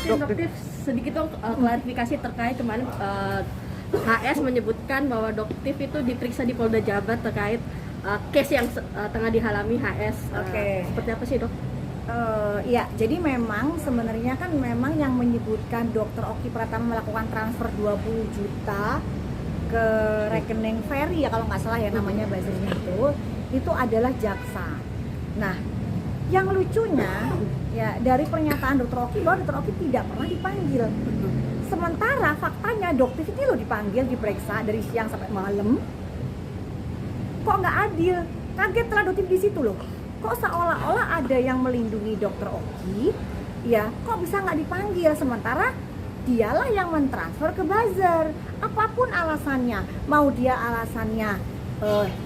Doktif sedikit dong klarifikasi terkait kemarin HS menyebutkan bahwa Doktif itu diperiksa di Polda Jabar terkait case yang tengah dialami HS. Seperti apa sih, Dok? Ya, jadi memang sebenarnya kan memang yang menyebutkan Dr. Oki Pratama melakukan transfer 20 juta ke rekening Ferry ya kalau nggak salah ya namanya buzzernya itu adalah jaksa. Nah, yang lucunya ya dari pernyataan Dr. Oki bahwa Dr. Oki tidak pernah dipanggil. Sementara faktanya Doktif ini loh dipanggil, diperiksa dari siang sampai malam. Kok nggak adil? Kaget lah Doktif di situ loh. Kok seolah-olah ada yang melindungi Dr. Oki, ya kok bisa nggak dipanggil, sementara dialah yang mentransfer ke buzzer. Apapun alasannya, mau dia alasannya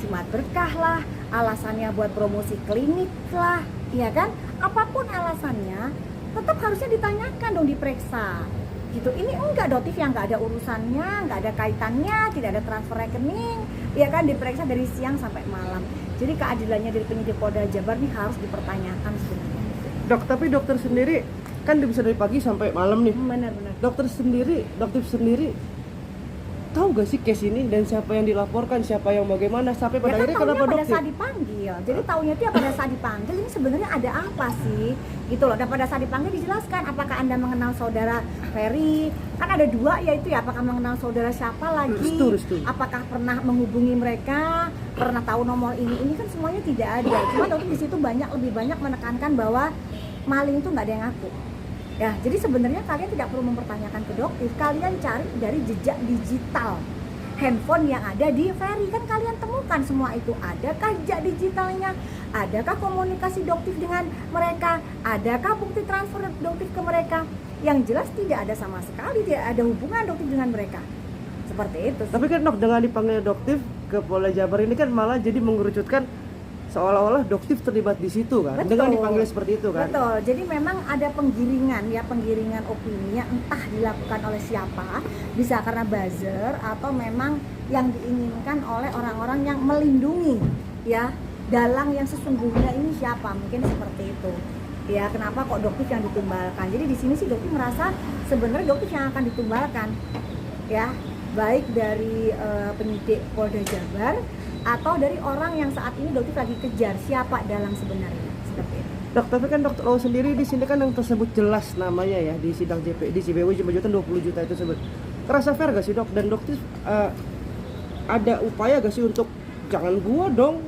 Jumat Berkah lah, alasannya buat promosi klinik lah, ya kan? Apapun alasannya, tetap harusnya ditanyakan dong, diperiksa. Gitu. Ini enggak, Doktif yang nggak ada urusannya, nggak ada kaitannya, tidak ada transfer rekening, ya kan, diperiksa dari siang sampai malam. Jadi keadilannya dari penyidik Polda Jabar ini harus dipertanyakan sebenarnya. Dok, tapi dokter sendiri kan bisa dari pagi sampai malam nih. Benar-benar. Dokter sendiri tahu gak sih case ini dan siapa yang dilaporkan, siapa yang bagaimana sampai pada akhirnya kenapa pada Dokter? saat dipanggil. Jadi taunya itu ya pada saat dipanggil ini sebenarnya ada apa sih? Gitu loh. Dan pada saat dipanggil dijelaskan apakah Anda mengenal saudara Ferry? Kan ada dua yaitu ya, apakah mengenal saudara siapa lagi? Restu. Apakah pernah menghubungi mereka? Pernah tahu nomor ini kan semuanya tidak ada. Cuma Dokter di situ lebih banyak menekankan bahwa maling itu nggak ada yang ngaku. Ya, jadi sebenarnya kalian tidak perlu mempertanyakan ke Doktif, kalian cari dari jejak digital handphone yang ada di Ferry, kan kalian temukan semua itu. Adakah jejak digitalnya? Adakah komunikasi Doktif dengan mereka? Adakah bukti transfer Doktif ke mereka? Yang jelas tidak ada sama sekali, tidak ada hubungan Doktif dengan mereka. Seperti itu. Tapi kan Dok, dengan dipanggil Doktif ke Polda Jabar ini kan malah jadi mengerucutkan seolah-olah Doktif terlibat di situ kan. Betul. Dengan dipanggil seperti itu kan. Betul. Jadi memang ada penggiringan opini yang entah dilakukan oleh siapa, bisa karena buzzer atau memang yang diinginkan oleh orang-orang yang melindungi ya dalang yang sesungguhnya ini siapa, mungkin seperti itu. Ya, kenapa kok Doktif yang ditumbalkan? Jadi di sini sih Doktif merasa sebenarnya Doktif yang akan ditumbalkan. Ya, baik dari penyidik Polda Jabar atau dari orang yang saat ini Doktif lagi kejar siapa dalang sebenarnya, seperti itu. Dok, tapi kan Dokter O sendiri di sini kan yang tersebut jelas namanya ya di sidang di CBW jumlah 20 juta itu sebut. Terasa fair gak sih Dok? Dan Dokter ada upaya gak sih untuk jangan gua dong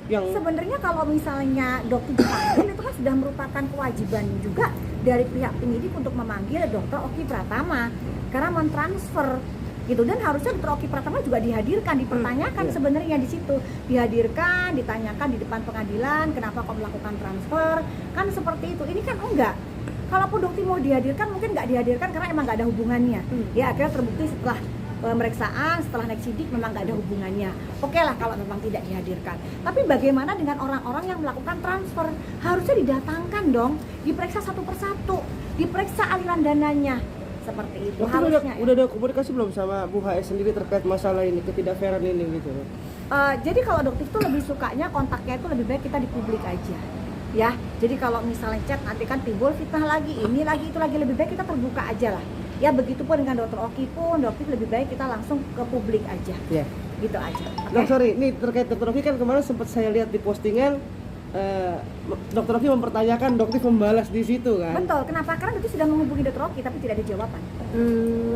yang sebenarnya kalau misalnya Dokter dipanggil itu kan sudah merupakan kewajiban juga dari pihak penyidik untuk memanggil Dr. Oki Pratama karena mentransfer gitu, dan harusnya Dr. Oki Pratama juga dihadirkan, dipertanyakan sebenarnya di situ, dihadirkan, ditanyakan di depan pengadilan kenapa kok melakukan transfer, kan seperti itu. Ini kan enggak. Kalaupun Dokter mau dihadirkan mungkin nggak dihadirkan karena emang nggak ada hubungannya. Ya akhirnya terbukti setelah pemeriksaan, setelah naik sidik memang nggak ada hubungannya. Oke lah kalau memang tidak dihadirkan. Tapi bagaimana dengan orang-orang yang melakukan transfer? Harusnya didatangkan dong, diperiksa satu persatu, diperiksa aliran dananya. Seperti itu harusnya. Udah ada komunikasi belum sama Bu HS sendiri terkait masalah ini, ketidakfairan ini gitu? Jadi kalau Doktif tuh lebih sukanya kontaknya itu lebih baik kita di publik aja. Ya, jadi kalau misalnya chat nanti kan timbul fitnah lagi, ini lagi, itu lagi, lebih baik kita terbuka aja lah. Ya begitupun dengan Dr. Oki pun, Doktif lebih baik kita langsung ke publik aja. Ya. Gitu aja. Okay? Dok, sorry, ini terkait Dr. Oki kan kemarin sempat saya lihat di postingan Dr. Oki mempertanyakan, Doktif membalas di situ kan? Betul, kenapa? Karena Doktif sudah menghubungi Dr. Oki tapi tidak ada jawaban.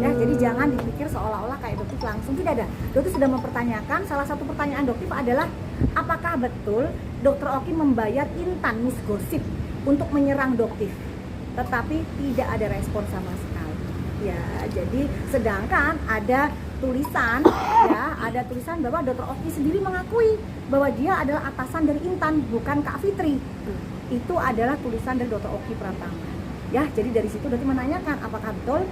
Ya, jadi jangan dipikir seolah-olah kayak Doktif langsung, tidak ada. Doktif sudah mempertanyakan, salah satu pertanyaan Doktif adalah apakah betul Dr. Oki membayar Intan Miss Gosip untuk menyerang Doktif, tetapi tidak ada respon sama sekali. Ya, jadi sedangkan ada tulisan bahwa Dr. Oki sendiri mengakui bahwa dia adalah atasan dari Intan, bukan Kak Fitri. Itu adalah tulisan dari Dr. Oki Pratama. Ya, jadi dari situ Dokter menanyakan apakah betul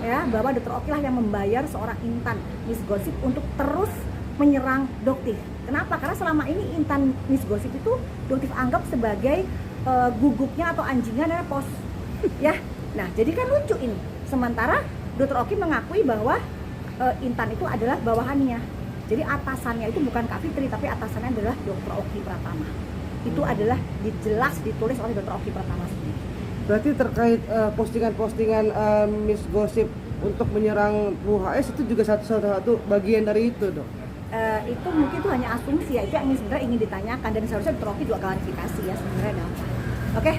ya bahwa Dr. Oki lah yang membayar seorang Intan Miss Gosip untuk terus menyerang Doktif. Kenapa? Karena selama ini Intan Miss Gosip itu Doktif anggap sebagai guguknya atau anjingan dari pos. Ya. Nah, jadi kan lucu ini. Sementara Dr. Oki mengakui bahwa Intan itu adalah bawahannya. Jadi atasannya itu bukan Kak Fitri, tapi atasannya adalah Dr. Oki Pratama. Itu adalah jelas ditulis oleh Dr. Oki Pratama sendiri. Berarti terkait postingan-postingan Miss Gosip untuk menyerang Bu HS itu juga satu bagian dari itu, Dok? Itu mungkin itu hanya asumsi ya, itu yang sebenarnya ingin ditanyakan dan seharusnya Dr. Oki juga klarifikasi ya sebenarnya ada apa. Oke.